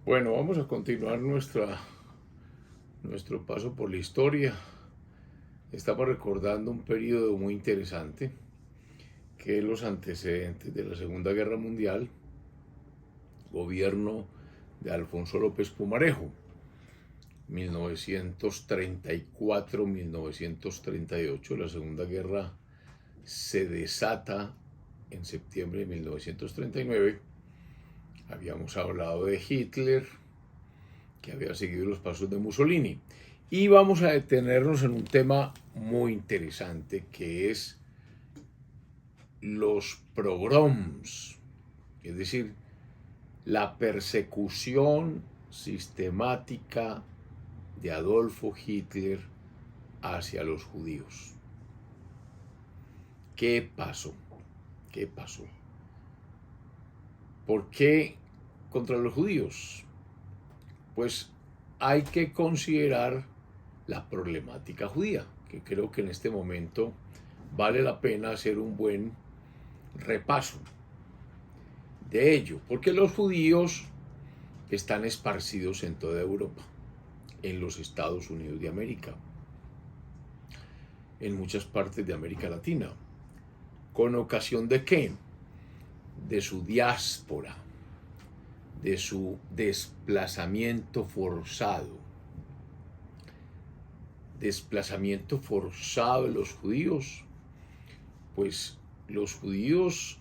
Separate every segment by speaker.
Speaker 1: Bueno, vamos a continuar nuestro paso por la historia. Estamos recordando un periodo muy interesante, que es los antecedentes de la Segunda Guerra Mundial, gobierno de Alfonso López Pumarejo, 1934-1938. La Segunda Guerra se desata en septiembre de 1939. Habíamos hablado de Hitler, que había seguido los pasos de Mussolini. Y vamos a detenernos en un tema muy interesante, que es los pogroms, es decir, la persecución sistemática de Adolfo Hitler hacia los judíos. ¿Qué pasó? ¿Qué pasó? ¿Por qué contra los judíos? Pues hay que considerar la problemática judía, que creo que en este momento vale la pena hacer un buen repaso de ello, porque los judíos están esparcidos en toda Europa, en los Estados Unidos de América, en muchas partes de América Latina. ¿Con ocasión de qué? De su diáspora, de su desplazamiento forzado. Desplazamiento forzado de los judíos. Pues los judíos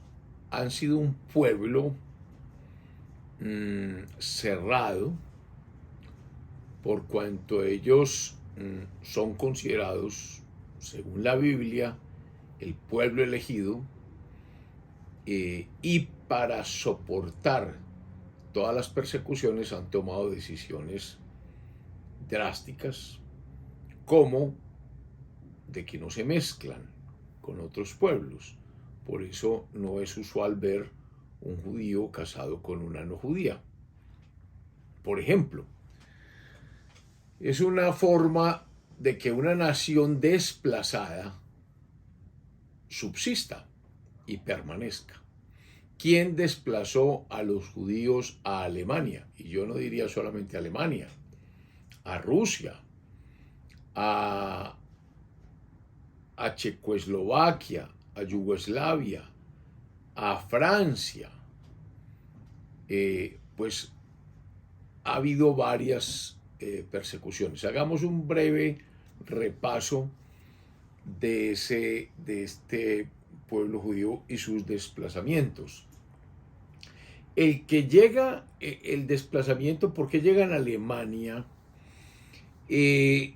Speaker 1: han sido un pueblo cerrado, por cuanto ellos son considerados, según la Biblia, el pueblo elegido, y para soportar todas las persecuciones han tomado decisiones drásticas, como de que no se mezclan con otros pueblos. Por eso no es usual ver un judío casado con una no judía. Por ejemplo, es una forma de que una nación desplazada subsista y permanezca. ¿Quién desplazó a los judíos a Alemania? Y yo no diría solamente a Alemania, a Rusia, a Checoslovaquia, a Yugoslavia, a Francia. Pues ha habido varias persecuciones. Hagamos un breve repaso de este pueblo judío y sus desplazamientos. El desplazamiento, ¿por qué llegan a Alemania? Tiene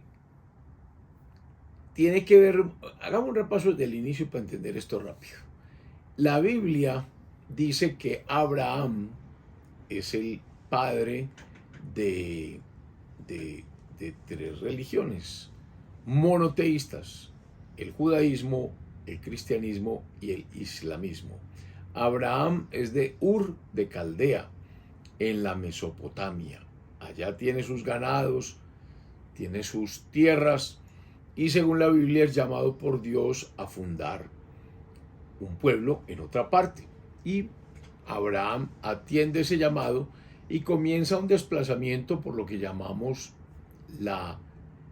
Speaker 1: que ver, hagamos un repaso desde el inicio para entender esto rápido. La Biblia dice que Abraham es el padre de, de tres religiones monoteístas: el judaísmo, el cristianismo y el islamismo. Abraham es de Ur de Caldea, en la Mesopotamia. Allá tiene sus ganados, tiene sus tierras, y según la Biblia es llamado por Dios a fundar un pueblo en otra parte. Y Abraham atiende ese llamado y comienza un desplazamiento por lo que llamamos la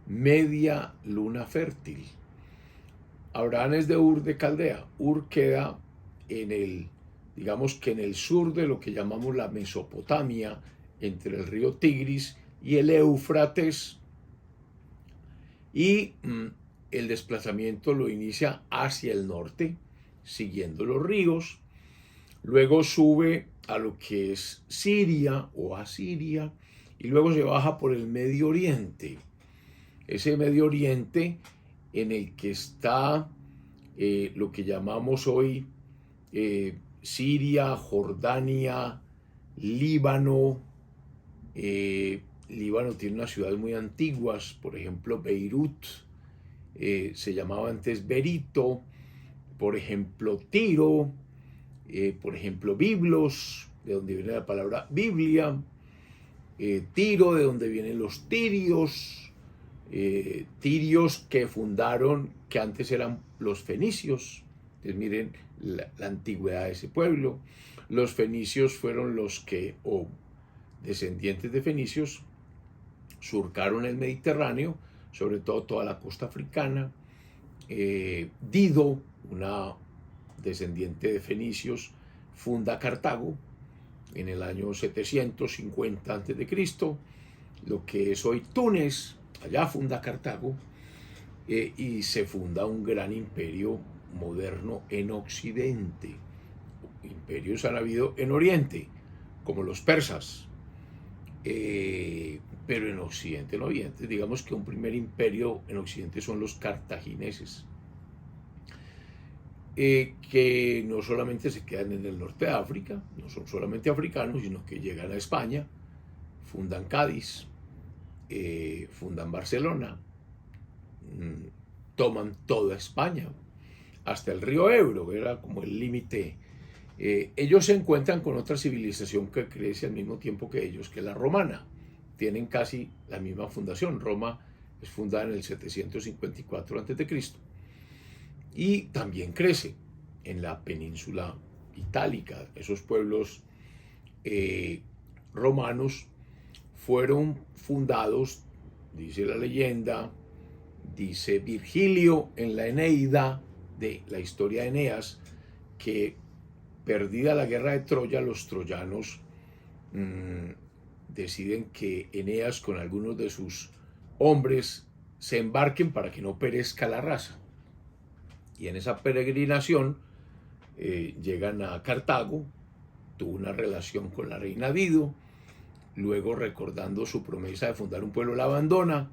Speaker 1: media luna fértil. Abraham es de Ur de Caldea. Ur queda digamos que en el sur de lo que llamamos la Mesopotamia, entre el río Tigris y el Éufrates. Y el desplazamiento lo inicia hacia el norte, siguiendo los ríos. Luego sube a lo que es Siria o Asiria, y luego se baja por el Medio Oriente. Ese Medio Oriente en el que está lo que llamamos hoy Siria, Jordania, Líbano. Líbano tiene unas ciudades muy antiguas, por ejemplo Beirut, se llamaba antes Berito, por ejemplo Tiro, por ejemplo Biblos, de donde viene la palabra Biblia, Tiro, de donde vienen los tirios, tirios que fundaron, que antes eran los fenicios. Entonces miren la antigüedad de ese pueblo. Los fenicios fueron los que, descendientes de fenicios surcaron el Mediterráneo, sobre todo toda la costa africana. Dido, una descendiente de fenicios, funda Cartago en el año 750 a.C., lo que es hoy Túnez. Allá funda Cartago, y se funda un gran imperio moderno en Occidente. Imperios han habido en Oriente, como los persas, pero en Occidente, digamos que un primer imperio en Occidente son los cartagineses, que no solamente se quedan en el norte de África, no son solamente africanos, sino que llegan a España, fundan Cádiz, fundan Barcelona, toman toda España, hasta el río Ebro, era como el límite. Ellos se encuentran con otra civilización que crece al mismo tiempo que ellos, que es la romana. Tienen casi la misma fundación. Roma es fundada en el 754 a.C. y también crece en la península itálica. Esos pueblos romanos fueron fundados, dice la leyenda, dice Virgilio en la Eneida, de la historia de Eneas, que perdida la guerra de Troya, los troyanos deciden que Eneas con algunos de sus hombres se embarquen para que no perezca la raza. Y en esa peregrinación llegan a Cartago, tuvo una relación con la reina Dido, luego recordando su promesa de fundar un pueblo la abandona,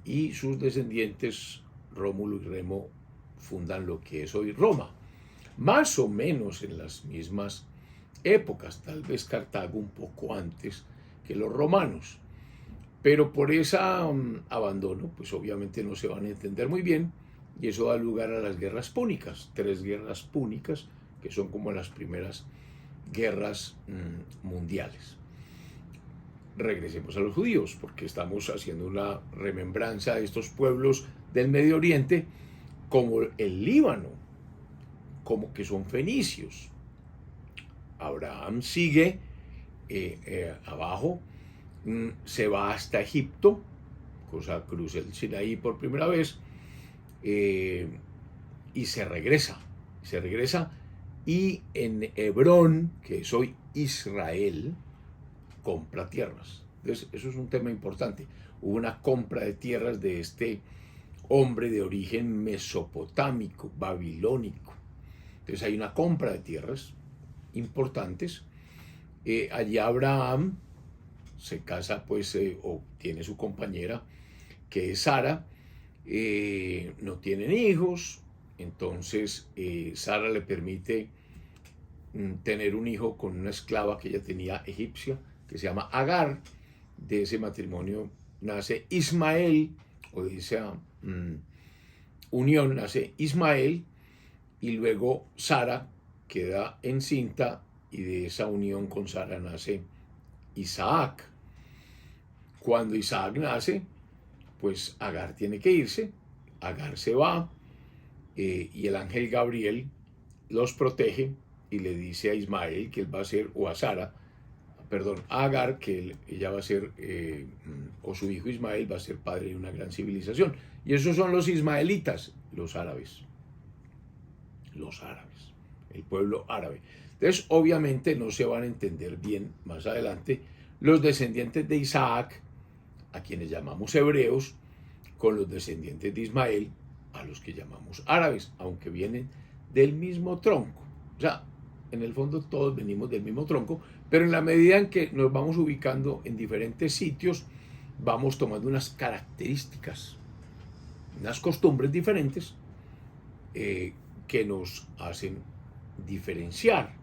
Speaker 1: y sus descendientes Rómulo y Remo fundan lo que es hoy Roma, más o menos en las mismas épocas, tal vez Cartago un poco antes que los romanos, pero por ese abandono pues obviamente no se van a entender muy bien, y eso da lugar a las guerras púnicas, 3 guerras púnicas que son como las primeras guerras mundiales. Regresemos a los judíos, porque estamos haciendo una remembranza de estos pueblos del Medio Oriente, como el Líbano, como que son fenicios. Abraham sigue abajo, se va hasta Egipto, cruza el Sinaí por primera vez, y se regresa, y en Hebrón, que es hoy Israel, compra tierras. Entonces, eso es un tema importante. Hubo una compra de tierras de este hombre de origen mesopotámico, babilónico. Entonces hay una compra de tierras importantes. Allí Abraham se casa, pues, o tiene su compañera, que es Sara. No tienen hijos, entonces Sara le permite tener un hijo con una esclava que ella tenía egipcia, que se llama Agar. De ese matrimonio nace Ismael, o de esa unión nace Ismael, y luego Sara queda encinta, y de esa unión con Sara nace Isaac. Cuando Isaac nace, pues Agar tiene que irse, Agar se va, y el ángel Gabriel los protege y le dice a Ismael que él va a ser, o a Sara, perdón, a Agar, que ella va a ser, o su hijo Ismael va a ser padre de una gran civilización. Y esos son los ismaelitas, los árabes, el pueblo árabe. Entonces, obviamente no se van a entender bien más adelante los descendientes de Isaac, a quienes llamamos hebreos, con los descendientes de Ismael, a los que llamamos árabes, aunque vienen del mismo tronco. O sea, en el fondo todos venimos del mismo tronco, pero en la medida en que nos vamos ubicando en diferentes sitios, vamos tomando unas características, unas costumbres diferentes, que nos hacen diferenciar.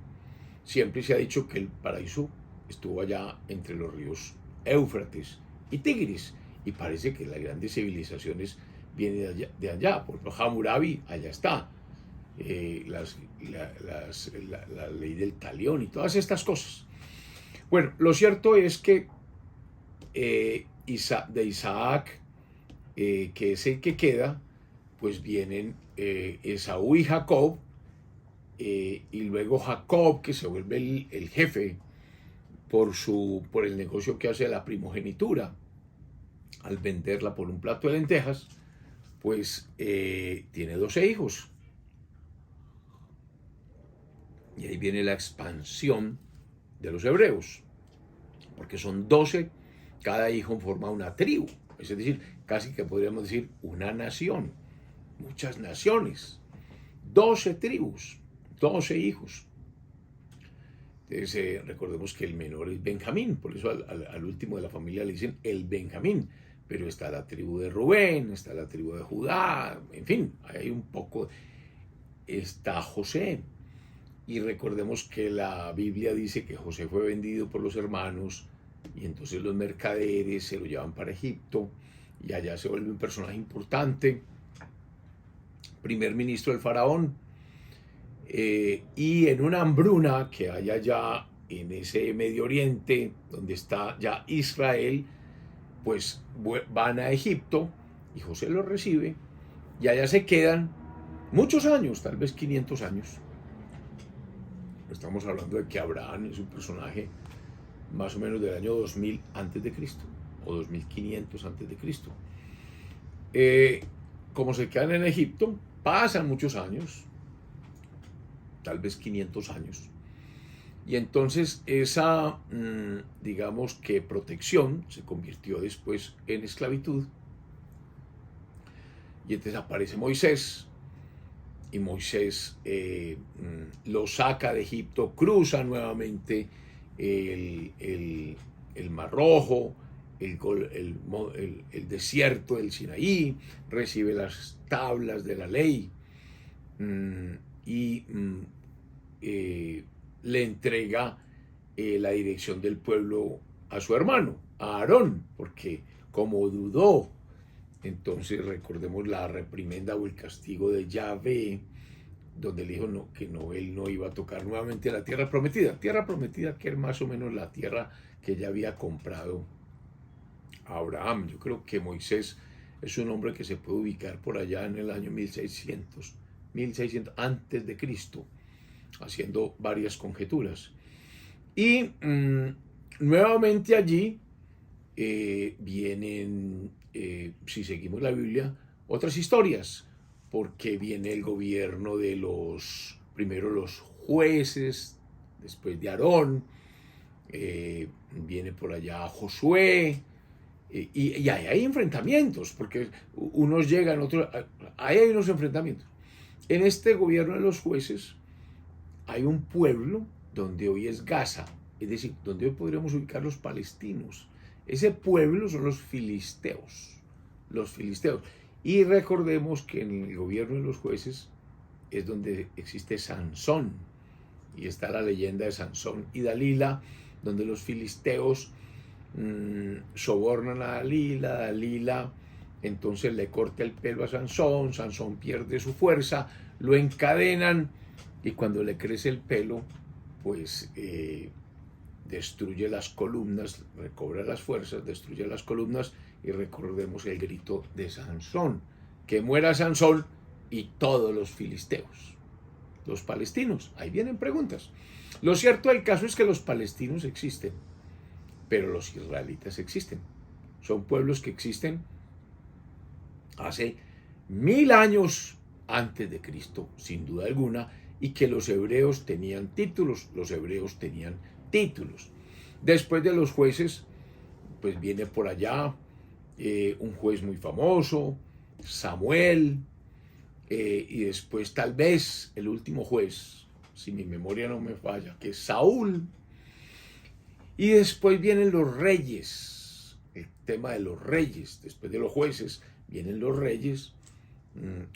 Speaker 1: Siempre se ha dicho que el paraíso estuvo allá entre los ríos Éufrates y Tigris, y parece que las grandes civilizaciones vienen de allá. Por ejemplo, Hammurabi, allá está. La ley del talión y todas estas cosas. Bueno, lo cierto es que de Isaac, que es el que queda, pues vienen Esaú y Jacob, y luego Jacob, que se vuelve el jefe por el negocio que hace de la primogenitura. Al venderla por un plato de lentejas, pues tiene 12 hijos. Y ahí viene la expansión de los hebreos, porque son 12, cada hijo forma una tribu, es decir, casi que podríamos decir una nación, muchas naciones, 12 tribus, 12 hijos. Entonces, recordemos que el menor es Benjamín, por eso al último de la familia le dicen el Benjamín, pero está la tribu de Rubén, está la tribu de Judá, en fin, hay un poco, está José. Y recordemos que la Biblia dice que José fue vendido por los hermanos y entonces los mercaderes se lo llevan para Egipto y allá se vuelve un personaje importante, primer ministro del faraón, y en una hambruna que hay allá en ese Medio Oriente, donde está ya Israel, pues van a Egipto y José los recibe y allá se quedan muchos años, tal vez 500 años. Estamos hablando de que Abraham es un personaje más o menos del año 2000 antes de Cristo o 2500 antes de Cristo. Como se quedan en Egipto, pasan muchos años, tal vez 500 años, y entonces esa, digamos que protección se convirtió después en esclavitud, y entonces aparece Moisés, y Moisés lo saca de Egipto, cruza nuevamente el Mar Rojo, el desierto del Sinaí, recibe las tablas de la ley y le entrega la dirección del pueblo a su hermano, a Aarón, porque como dudó, entonces recordemos la reprimenda o el castigo de Yahvé, donde le dijo que él no iba a tocar nuevamente la tierra prometida que era más o menos la tierra que ya había comprado a Abraham. Yo creo que Moisés es un hombre que se puede ubicar por allá en el año 1600 antes de Cristo, haciendo varias conjeturas. Y nuevamente allí vienen, si seguimos la Biblia, otras historias, porque viene el gobierno de primero los jueces, después de Aarón, viene por allá Josué, y hay enfrentamientos, porque unos llegan, otros, hay unos enfrentamientos. En este gobierno de los jueces hay un pueblo donde hoy es Gaza, es decir, donde hoy podríamos ubicar los palestinos. Ese pueblo son los filisteos, Y recordemos que en el gobierno de los jueces es donde existe Sansón, y está la leyenda de Sansón y Dalila, donde los filisteos sobornan a Dalila entonces le corta el pelo a Sansón, Sansón pierde su fuerza, lo encadenan, y cuando le crece el pelo, pues destruye las columnas, recobra las fuerzas, destruye las columnas, y recordemos el grito de Sansón, que muera Sansón y todos los filisteos, los palestinos. Ahí vienen preguntas. Lo cierto del caso es que los palestinos existen, pero los israelitas existen. Son pueblos que existen hace 1000 años antes de Cristo, sin duda alguna, y que los hebreos tenían títulos, Después de los jueces, pues viene por allá un juez muy famoso, Samuel, y después tal vez el último juez, si mi memoria no me falla, que es Saúl, y después vienen los reyes, el tema de los reyes, después de los jueces vienen los reyes.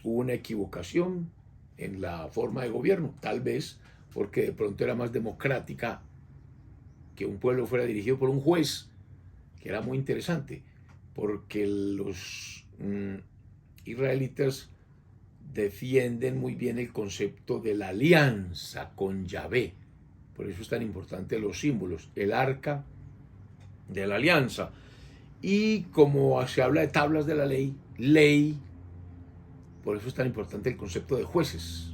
Speaker 1: Hubo una equivocación en la forma de gobierno, tal vez porque de pronto era más democrática que un pueblo fuera dirigido por un juez, que era muy interesante, porque los israelitas defienden muy bien el concepto de la alianza con Yahvé. Por eso es tan importante los símbolos, el arca de la alianza. Y como se habla de tablas de la ley, por eso es tan importante el concepto de jueces,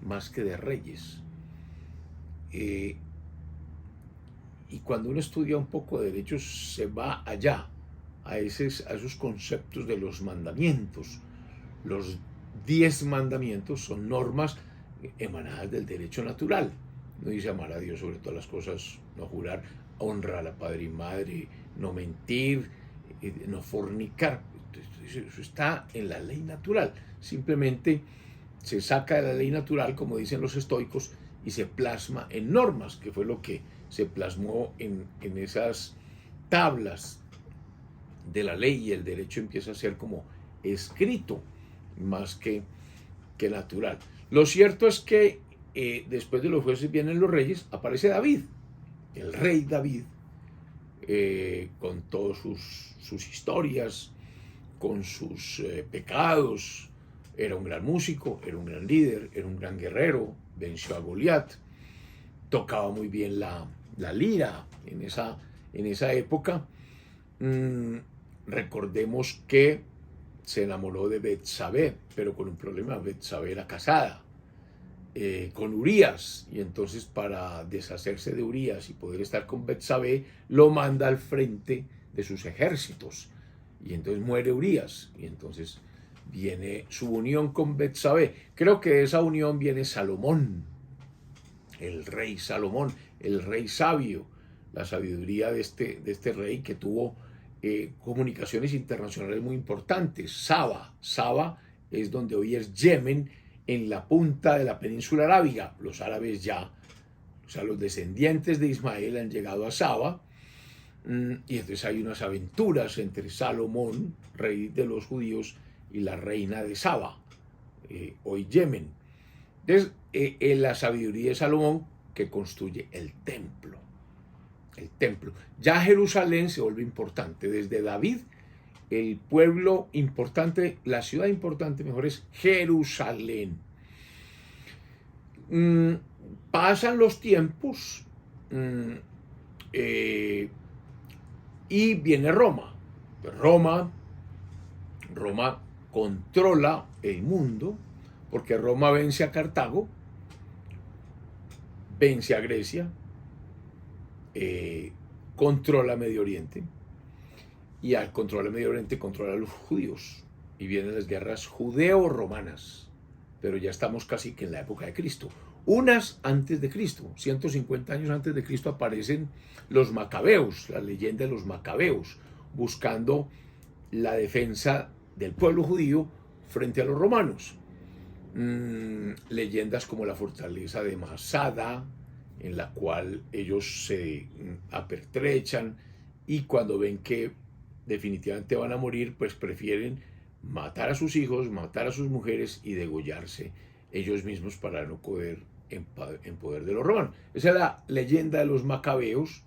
Speaker 1: más que de reyes. y cuando uno estudia un poco de derecho se va allá, a esos conceptos de los mandamientos. Los 10 mandamientos son normas emanadas del derecho natural. No dice amar a Dios sobre todas las cosas, no jurar, honrar a padre y madre, no mentir, no fornicar. Eso está en la ley natural. Simplemente se saca de la ley natural, como dicen los estoicos, y se plasma en normas, que fue lo que se plasmó en esas tablas de la ley, y el derecho empieza a ser como escrito más que natural. Lo cierto es que después de los jueces vienen los reyes, aparece David, el rey David, con todas sus historias, con sus pecados. Era un gran músico, era un gran líder, era un gran guerrero, venció a Goliat, tocaba muy bien la lira en esa época. Recordemos que se enamoró de Betsabé, pero con un problema. Betsabé era casada con Urías, y entonces para deshacerse de Urías y poder estar con Betsabé, lo manda al frente de sus ejércitos, y entonces muere Urías, y entonces viene su unión con Betsabé. Creo que de esa unión viene Salomón, el rey Salomón, el rey sabio, la sabiduría de este rey que tuvo comunicaciones internacionales muy importantes. Saba es donde hoy es Yemen, en la punta de la península arábiga. Los árabes ya, o sea, los descendientes de Ismael han llegado a Saba, y entonces hay unas aventuras entre Salomón, rey de los judíos, y la reina de Saba, hoy Yemen. Entonces, la sabiduría de Salomón, que construye el templo. El templo. Ya Jerusalén se vuelve importante. Desde David, el pueblo importante, la ciudad importante, mejor, es Jerusalén. Pasan los tiempos y viene Roma. Roma controla el mundo, porque Roma vence a Cartago, vence a Grecia, controla Medio Oriente, y al controlar Medio Oriente controla a los judíos, y vienen las guerras judeo-romanas, pero ya estamos casi que en la época de Cristo. Unas antes de Cristo, 150 años antes de Cristo, aparecen los macabeos, la leyenda de los macabeos, buscando la defensa del pueblo judío frente a los romanos. Leyendas como la fortaleza de Masada, en la cual ellos se apertrechan, y cuando ven que definitivamente van a morir, pues prefieren matar a sus hijos, matar a sus mujeres y degollarse ellos mismos para no caer en poder de los romanos. Esa es la leyenda de los macabeos,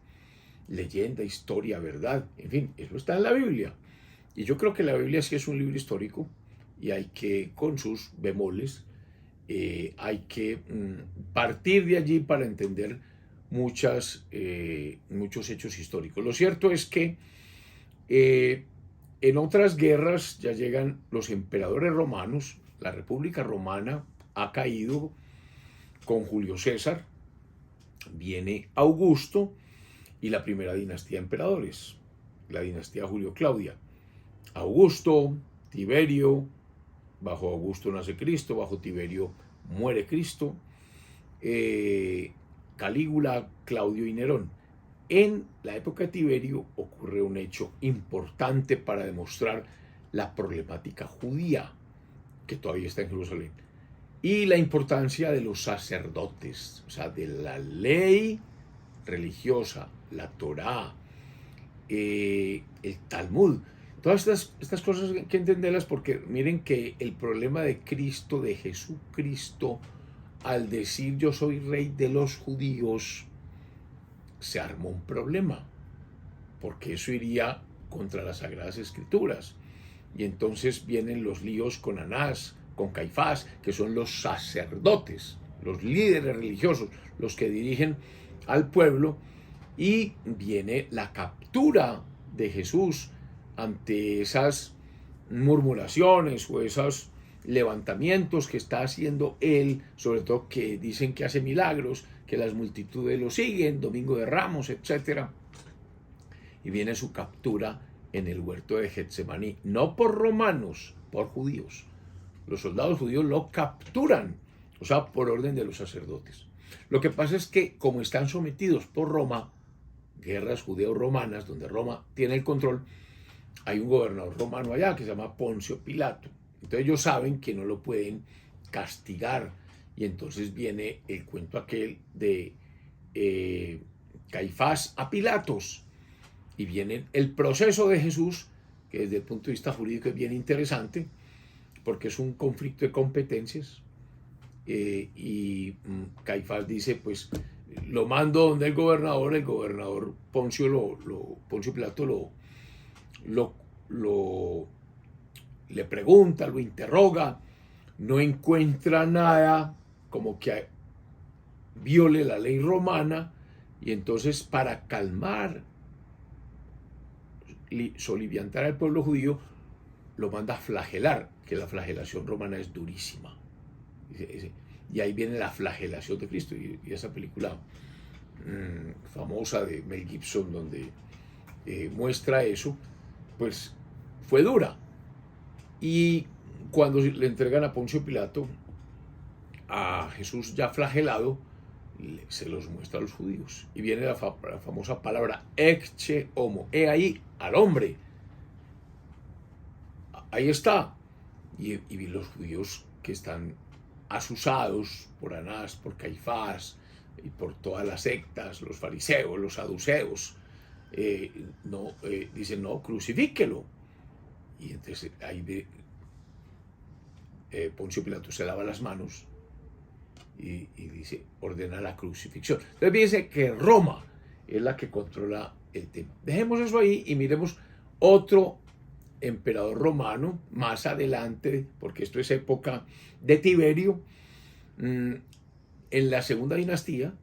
Speaker 1: leyenda, historia, verdad, en fin, eso está en la Biblia. Y yo creo que la Biblia sí es un libro histórico, y hay que, con sus bemoles, hay que partir de allí para entender muchos hechos históricos. Lo cierto es que en otras guerras ya llegan los emperadores romanos. La República Romana ha caído con Julio César, viene Augusto y la primera dinastía de emperadores, la dinastía Julio-Claudia. Augusto, Tiberio, bajo Augusto nace Cristo, bajo Tiberio muere Cristo, Calígula, Claudio y Nerón. En la época de Tiberio ocurre un hecho importante para demostrar la problemática judía que todavía está en Jerusalén, y la importancia de los sacerdotes, o sea, de la ley religiosa, la Torá, el Talmud. Todas estas cosas hay que entenderlas, porque miren que el problema de Cristo, de Jesucristo, al decir yo soy rey de los judíos, se armó un problema, porque eso iría contra las Sagradas Escrituras. Y entonces vienen los líos con Anás, con Caifás, que son los sacerdotes, los líderes religiosos, los que dirigen al pueblo, y viene la captura de Jesús ante esas murmuraciones o esos levantamientos que está haciendo él, sobre todo que dicen que hace milagros, que las multitudes lo siguen, Domingo de Ramos, etc. Y viene su captura en el huerto de Getsemaní, no por romanos, por judíos. Los soldados judíos lo capturan, o sea, por orden de los sacerdotes. Lo que pasa es que como están sometidos por Roma, guerras judeo-romanas, donde Roma tiene el control, hay un gobernador romano allá que se llama Poncio Pilato. Entonces ellos saben que no lo pueden castigar, y entonces viene el cuento aquel de Caifás a Pilatos, y viene el proceso de Jesús, que desde el punto de vista jurídico es bien interesante, porque es un conflicto de competencias, y Caifás dice, pues lo mando donde el gobernador Poncio, Poncio Pilato le pregunta, lo interroga, no encuentra nada como que viole la ley romana, y entonces para calmar, soliviantar al pueblo judío, lo manda a flagelar, que la flagelación romana es durísima. Y ahí viene la flagelación de Cristo, y esa película famosa de Mel Gibson, donde muestra eso, pues fue dura. Y cuando le entregan a Poncio Pilato a Jesús ya flagelado, se los muestra a los judíos, y viene la famosa palabra ecce homo, he ahí al hombre, ahí está. Y los judíos que están asusados por Anás, por Caifás y por todas las sectas, los fariseos, los saduceos, dicen, no, crucifíquelo. Y entonces ahí Poncio Pilato se lava las manos y dice, ordena la crucifixión. Entonces dice que Roma es la que controla el tema. Dejemos eso ahí y miremos otro emperador romano más adelante, porque esto es época de Tiberio. En la segunda dinastía,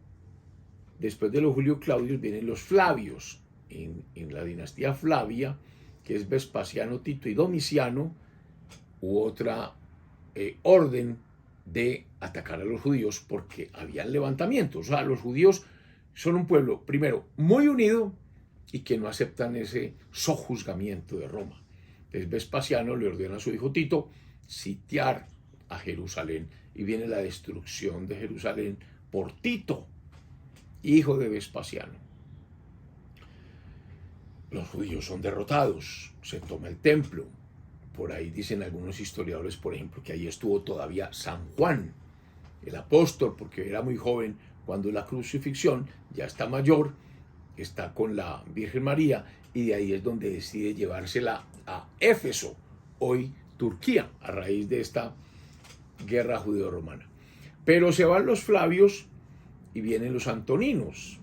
Speaker 1: después de los Julio Claudios, vienen los Flavios. En la dinastía Flavia, que es Vespasiano, Tito y Domiciano, u otra orden de atacar a los judíos, porque habían levantamientos. O sea, los judíos son un pueblo, primero, muy unido, y que no aceptan ese sojuzgamiento de Roma. Entonces Vespasiano le ordena a su hijo Tito sitiar a Jerusalén, y viene la destrucción de Jerusalén por Tito, hijo de Vespasiano. Los judíos son derrotados, se toma el templo. Por ahí dicen algunos historiadores, por ejemplo, que ahí estuvo todavía San Juan, el apóstol, porque era muy joven cuando la crucifixión, ya está mayor, está con la Virgen María, y de ahí es donde decide llevársela a Éfeso, hoy Turquía, a raíz de esta guerra judeo-romana. Pero se van los Flavios y vienen los Antoninos,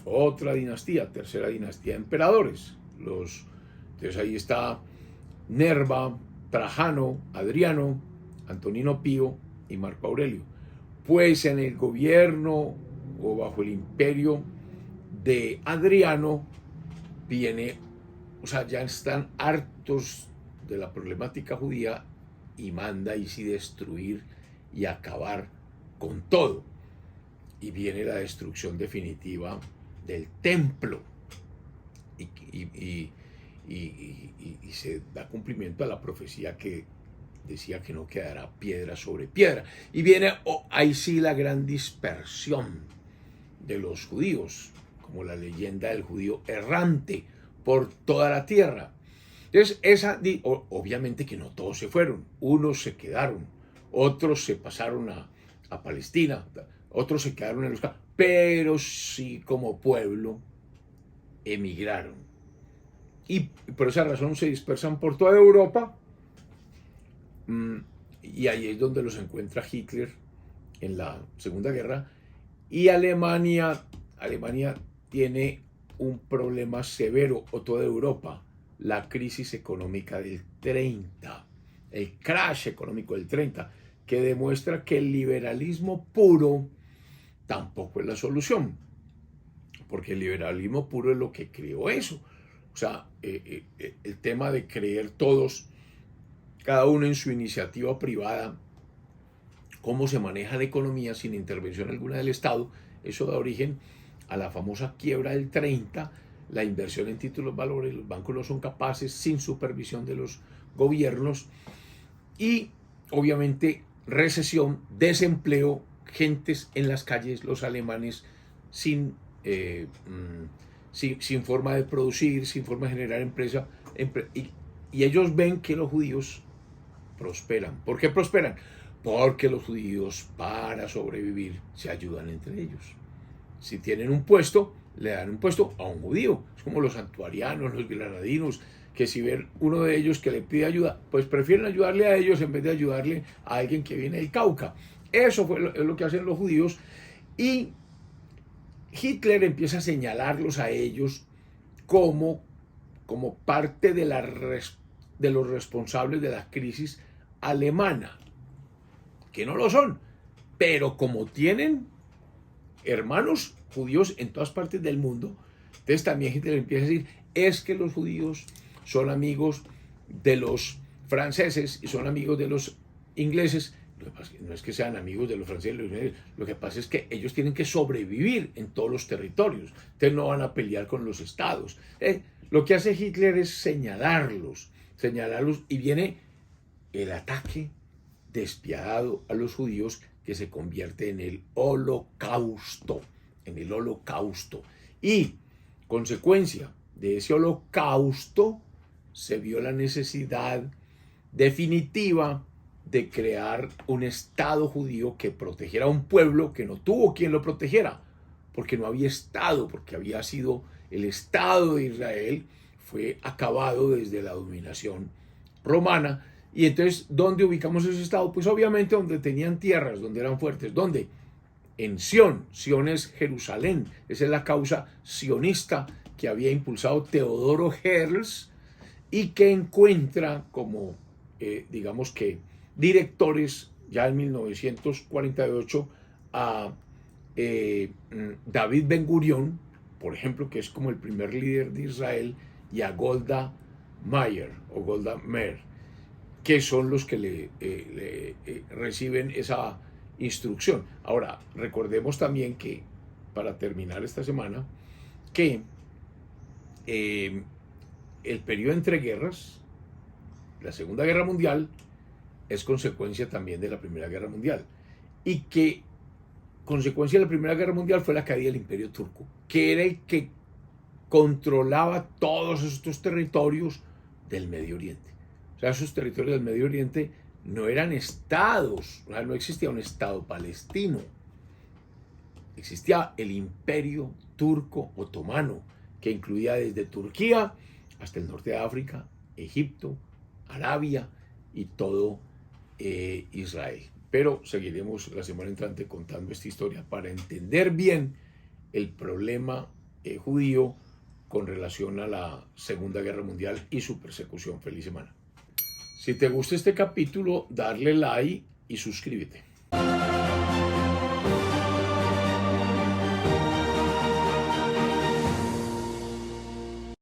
Speaker 1: otra dinastía, tercera dinastía de emperadores. Entonces ahí está Nerva, Trajano, Adriano, Antonino Pío y Marco Aurelio. Pues en el gobierno o bajo el imperio de Adriano viene, o sea, ya están hartos de la problemática judía, y manda y sí destruir y acabar con todo. Y viene la destrucción definitiva del templo, y se da cumplimiento a la profecía que decía que no quedará piedra sobre piedra. Y viene ahí sí la gran dispersión de los judíos, como la leyenda del judío errante por toda la tierra. Entonces, obviamente que no todos se fueron, unos se quedaron, otros se pasaron a Palestina, otros se quedaron en los campos, pero sí como pueblo emigraron. Y por esa razón se dispersan por toda Europa, y ahí es donde los encuentra Hitler en la Segunda Guerra. Y Alemania tiene un problema severo, o toda Europa, la crisis económica del 30, el crash económico del 30, que demuestra que el liberalismo puro tampoco es la solución, porque el liberalismo puro es lo que creó eso. O sea, el tema de creer todos, cada uno en su iniciativa privada, cómo se maneja la economía sin intervención alguna del Estado, Eso da origen a la famosa quiebra del 30, la inversión en títulos valores, los bancos no son capaces sin supervisión de los gobiernos y obviamente recesión, desempleo, gentes en las calles, los alemanes sin forma de producir, sin forma de generar empresa, y ellos ven que los judíos prosperan. ¿Por qué prosperan? Porque los judíos, para sobrevivir, se ayudan entre ellos. Si tienen un puesto, le dan un puesto a un judío. Es como los santuarianos, los granadinos, que si ven uno de ellos que le pide ayuda, pues prefieren ayudarle a ellos en vez de ayudarle a alguien que viene del Cauca. Eso es lo que hacen los judíos, y Hitler empieza a señalarlos a ellos como parte de los responsables de la crisis alemana, que no lo son, pero como tienen hermanos judíos en todas partes del mundo, entonces también Hitler empieza a decir, es que los judíos son amigos de los franceses y son amigos de los ingleses. Lo que pasa es que no es que sean amigos de los franceses y los ingleses, lo que pasa es que ellos tienen que sobrevivir en todos los territorios, entonces no van a pelear con los estados. Lo que hace Hitler es señalarlos, y viene el ataque despiadado a los judíos que se convierte en el holocausto, y consecuencia de ese holocausto se vio la necesidad definitiva de crear un Estado judío que protegiera a un pueblo que no tuvo quien lo protegiera, porque no había Estado, porque había sido el Estado de Israel, fue acabado desde la dominación romana. Y entonces, ¿dónde ubicamos ese Estado? Pues obviamente donde tenían tierras, donde eran fuertes. ¿Dónde? En Sión. Sión es Jerusalén. Esa es la causa sionista que había impulsado Teodoro Herzl y que encuentra como, digamos que, directores ya en 1948 a David Ben Gurión, por ejemplo, que es como el primer líder de Israel, y a Golda Meir, que son los que le reciben esa instrucción. Ahora, recordemos también que, para terminar esta semana, que el periodo entre guerras, la Segunda Guerra Mundial, es consecuencia también de la Primera Guerra Mundial, y que consecuencia de la Primera Guerra Mundial fue la caída del Imperio Turco, que era el que controlaba todos estos territorios del Medio Oriente. O sea, esos territorios del Medio Oriente no eran estados, o sea, no existía un Estado palestino, existía el Imperio Turco Otomano, que incluía desde Turquía hasta el norte de África, Egipto, Arabia y todo Israel. Pero seguiremos la semana entrante contando esta historia para entender bien el problema judío con relación a la Segunda Guerra Mundial y su persecución. Feliz semana. Si te gusta este capítulo, darle like y suscríbete.